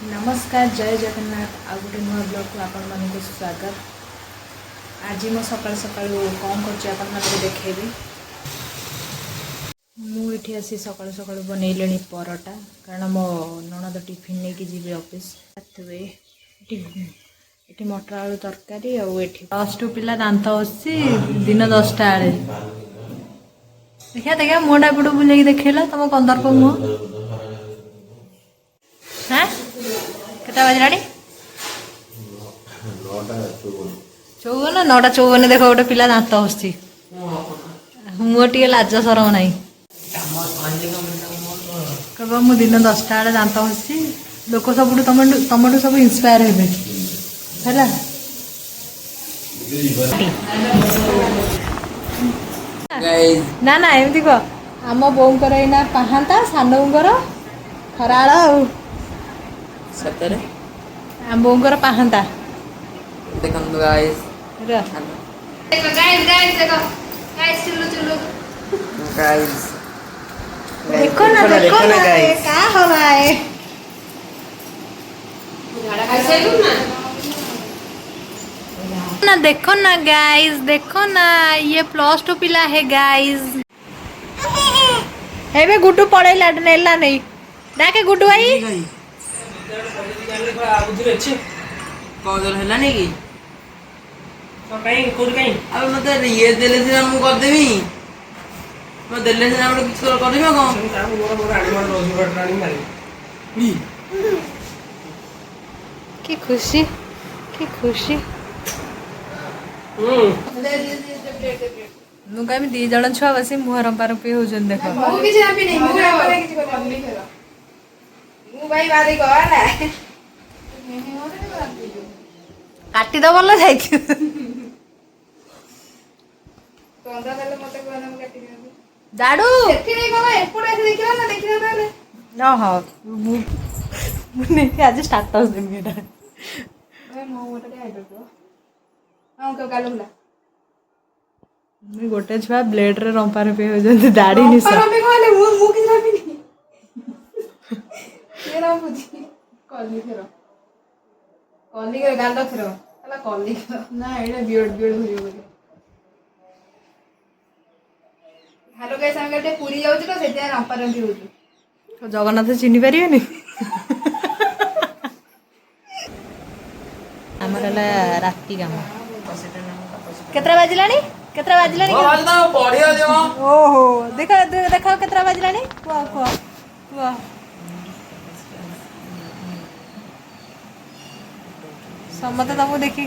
नमस्कार जय जगन्नाथ आ गोटे नुआ ब्लॉग को आपण मानक स्वागत। आज मैं सकाल सकाल कौन कर देखेबी। मुझे आसी सकाल सकाल बनइले परोटा कारण मो ननद टिफिन नहीं जी ऑफिस। ये मटर आलू तरकारी प्लस टू पिला दात बसी दिन 10टा बेले देखिया देखिया मुँहटा एपट बुले देखला तुम कंदर्प मुह हाँ केटा बजला 54 9टा 54 देख गोटे पिला दात बसी मुँह टे लाज सरम ना कह मु दिन 10टा बेले दात बसी लोक सब तुम सब इन्स्पायर हे है ना ना एमती कह आम बोर एना पाहांता सान बोर खराड़ सतरे आम बोर पाहांता देखो गाइस गाइस देखो ना गाइस क्या हो रहा है। ना देखो ना गाइस देखो ना ये प्लस टू पिला है गाइस। हे बे गुड्डू पड़ेला नेला नहीं डाके गुड्डू भाई कौन है नहीं की अब मतलब ये देले से हम कर देबी मैं देले से हम कुछ कर देबी कौन की खुशी की खुशी मु कह दी जन छुआ बस मुह रंपा रंपी हो देख काटिद भल जा जाड़ू आज स्टाटस देमी गोटे छुआ ब्लेड रे रंपा रंपी हो दाढ़ी निशा हेलो गाइस हम गटे पूरी जाउछ तो सेते रंपा रंपी होछु जगन्नाथ चिन्ह पारे आमर राति काम केतरा बाजिलानी ओहो देख देख केतरा बाजिलानी कुआ कुआ कुआ समते तुमको देखी